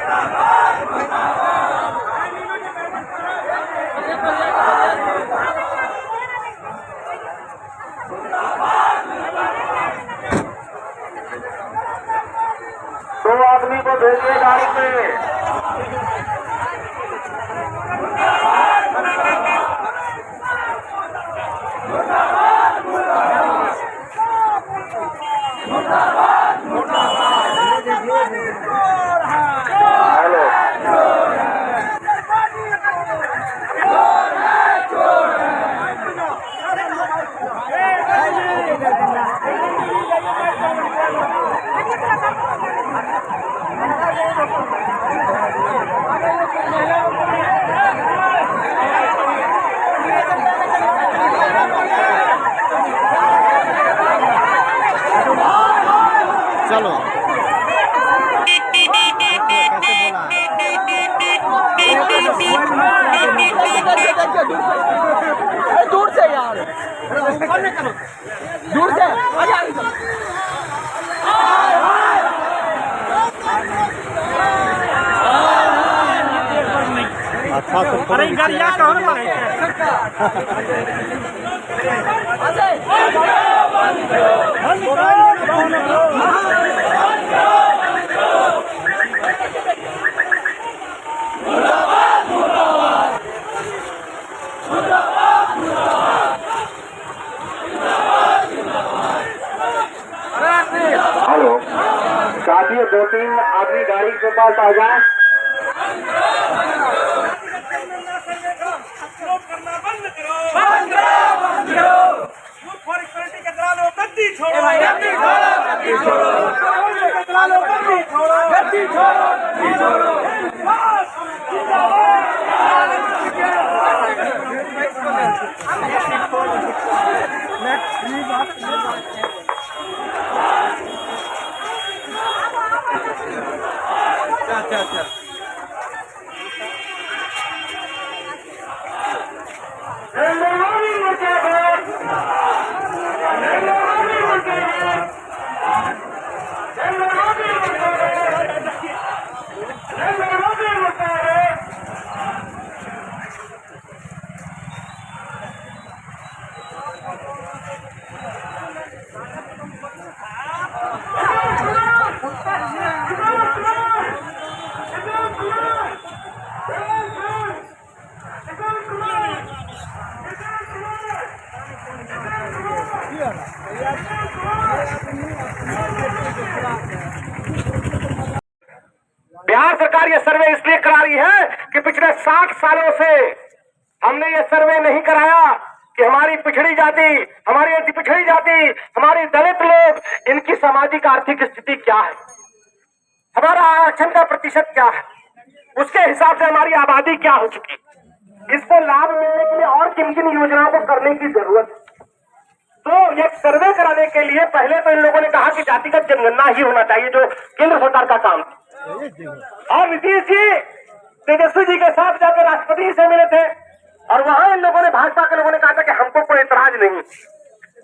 दो आदमी को भेजिए गाड़ी पे। चलो दूर से यार, दूर से अच्छा तो अरे गाड़ियाँ कौन हेलो, साथियों 2-3 आदमी गाड़ी के पास आ जाए। बिहार सरकार ये सर्वे इसलिए करा रही है कि पिछले 60 सालों से हमने ये सर्वे नहीं कराया कि हमारी पिछड़ी जाति, हमारी अति पिछड़ी जाति, हमारी दलित लोग, इनकी सामाजिक आर्थिक स्थिति क्या है, हमारा आरक्षण का प्रतिशत क्या है, उसके हिसाब से हमारी आबादी क्या हो चुकी, इसको लाभ मिलने के लिए और किन किन योजनाओं को करने की जरूरत है। तो ये सर्वे कराने के लिए पहले तो इन लोगों ने कहा कि जातिगत जनगणना ही होना चाहिए, जो केंद्र सरकार का काम था। और नीतीश जी तेजस्वी जी के साथ जाकर राष्ट्रपति से मिले थे और वहां इन लोगों ने, भाजपा के लोगों ने कहा था कि हमको कोई एतराज नहीं,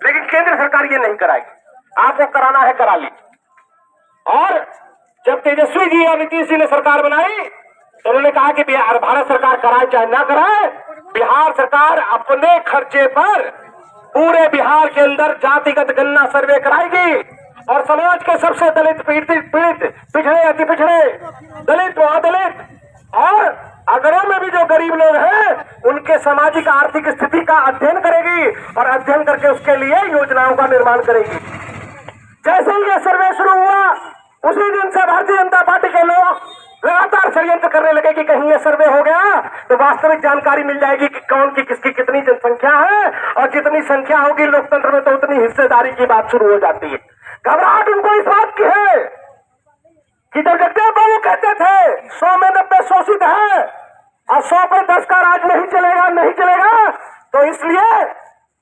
लेकिन केंद्र सरकार ये नहीं कराएगी, आपको कराना है करा लीजिए। और जब तेजस्वी जी और नीतीश जी ने सरकार बनाई तो उन्होंने कहा कि भारत सरकार कराए चाहे ना कराए, बिहार सरकार अपने खर्चे पर पूरे बिहार के अंदर जातिगत गणना सर्वे कराएगी और समाज के सबसे दलित, पीड़ित, पिछड़े, अति पिछड़े, दलित, अदलित और अगरों में भी जो गरीब लोग हैं उनके सामाजिक आर्थिक स्थिति का अध्ययन करेगी और अध्ययन करके उसके लिए योजनाओं का निर्माण करेगी। जैसे ही ये सर्वे शुरू हुआ उसी दिन से भारतीय जनता पार्टी के लोग लगातार षड्यंत्र करने लगे कि कहीं ये सर्वे हो गया तो वास्तविक जानकारी मिल जाएगी कि कौन की किसकी कितनी जनसंख्या है, और जितनी संख्या होगी लोकतंत्र में तो उतनी हिस्सेदारी की बात शुरू हो जाती है। घबराहट उनको इस बात की है कि जब जगदेव बाबू कहते थे 100 में 90 शोषित है और 100 पर 10 का राज नहीं चलेगा, तो इसलिए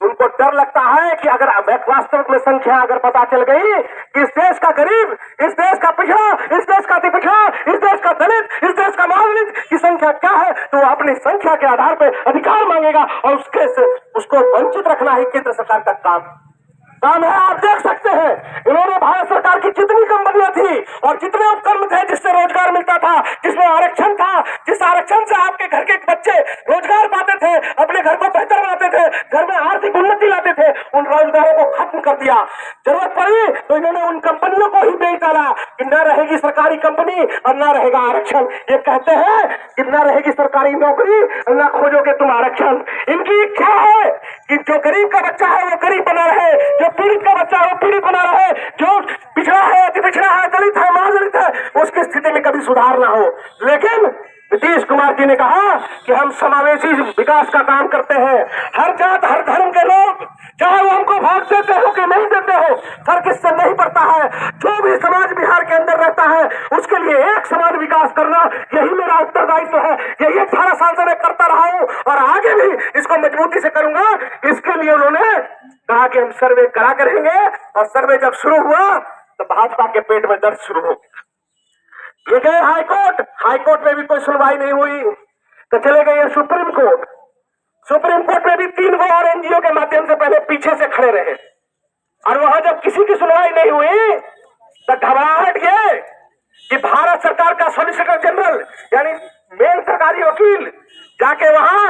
उनको डर लगता है कि अगर वास्तविक में संख्या अगर पता चल गई कि इस देश का गरीब, इस देश का पिछड़ा, इस देश का अति पिछड़ा, इस देश का दलित, इस देश का मानविक की संख्या क्या है, तो वो अपनी संख्या के आधार पर अधिकार मांगेगा और उसके से उसको वंचित रखना ही केंद्र सरकार का काम है। आप देख सकते हैं इन्होंने भारत सरकार की जितनी कंपनियां थी और जितने उपक्रम थे जिससे रोजगार मिलता था, जिसमें आरक्षण था, जिस आरक्षण से आपके घर के बच्चे रोजगार पाते थे, अपने घर को बेहतर बनाते थे, घर में आर्थिक उन्नति लाते थे, उन रोजगारों को खत्म कर दिया। जरूरत पड़ी तो इन्होंने उन कंपनियों को ही बेच डाला कि न रहेगी सरकारी कंपनी और न रहेगा आरक्षण। ये कहते हैं कि न रहेगी सरकारी नौकरी और न खोजोगे तुम आरक्षण। इनकी इच्छा है कि जो गरीब का बच्चा है वो गरीब बना रहे, जो पीड़ित का बच्चा है वो पीड़ित बना रहे, जो पिछड़ा है, अति पिछड़ा है, दलित है, महादलित है, उसकी स्थिति में कभी सुधार ना हो। लेकिन नीतीश कुमार जी ने कहा कि हम समावेशी विकास का काम करते हैं। हर जात हर धर्म के लोग, चाहे वो हमको वोट देते हो कि नहीं देते हो, फर्क इससे नहीं पड़ता है। जो भी समाज बिहार के अंदर रहता है उसके लिए एक समान विकास करना, यही मेरा उत्तरदायित्व है। यही 18 साल से मैं करता रहा हूँ और आगे भी इसको मजबूती से करूंगा। इसके लिए उन्होंने कहा कि हम सर्वे करा करेंगे, और सर्वे जब शुरू हुआ तो भाजपा के पेट में दर्द शुरू हो गया। ये गए हाईकोर्ट में भी कोई सुनवाई नहीं हुई, तो चले गए सुप्रीम कोर्ट। सुप्रीम कोर्ट में भी 3 गो और एनजीओ के माध्यम से पहले पीछे से खड़े रहे, और वहां जब किसी की सुनवाई नहीं हुई तो घबराहट ये कि भारत सरकार का सॉलिसिटर जनरल यानी मेन सरकारी वकील जाके वहां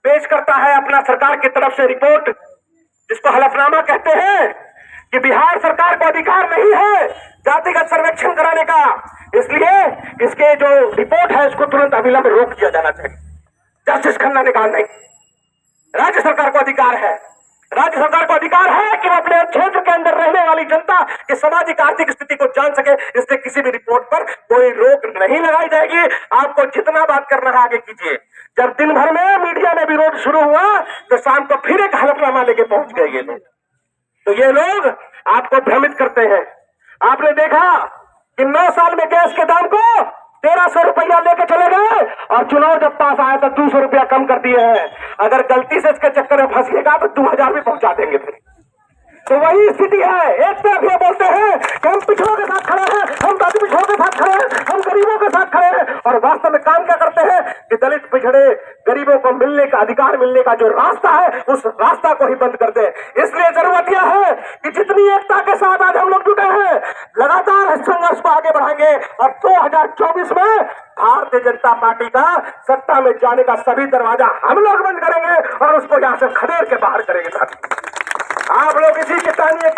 पेश करता है अपना सरकार की तरफ से रिपोर्ट, जिसको हलफनामा कहते हैं कि बिहार सरकार को अधिकार नहीं है जातिगत सर्वेक्षण कराने का, इसलिए इसके जो रिपोर्ट है उसको तुरंत अविलंब रोक दिया जाना चाहिए। जस्टिस खन्ना ने कहा नहीं, राज्य सरकार को अधिकार है, राज्य सरकार को अधिकार है कि वो अपने क्षेत्र के अंदर रहने वाली जनता की सामाजिक आर्थिक स्थिति को जान सके, इसलिए किसी भी रिपोर्ट पर कोई रोक नहीं लगाई जाएगी। आपको जितना बात करना है आगे कीजिए। जब दिन भर में मीडिया में विरोध शुरू हुआ तो शाम को फिर एक हलफनामा लेके पहुंच गए ये लोग। तो ये लोग आपको भ्रमित करते हैं। आपने देखा कि 9 साल में गैस के दाम को 1300 रुपया लेके चले गए, और चुनाव जब पास आया तो 200 रुपया कम कर दिए हैं। अगर गलती से इसके चक्कर में फंसिएगा तो 2000 भी पहुंचा देंगे फिर। तो वही स्थिति है। एक तरफ ये बोलते हैं कि हम पिछड़ों के साथ खड़े हैं, हम जाति पिछड़ों के साथ खड़े हैं, हम गरीबों के साथ खड़े हैं, और वास्तव में काम क्या करते हैं कि दलित पिछड़े गरीबों को मिलने का अधिकार मिलने का जो रास्ता है उस रास्ता को ही बंद कर दे। इसलिए जरूरत यह है कि जितनी एकता के साथ आज हम लोग जुटे हैं, लगातार इस संघर्ष को आगे बढ़ाएंगे, और 2024 में भारतीय जनता पार्टी का सत्ता में जाने का सभी दरवाजा हम लोग बंद करेंगे और उसको यहाँ से खदेड़ के बाहर करेंगे। आप लोग इसी के तानिए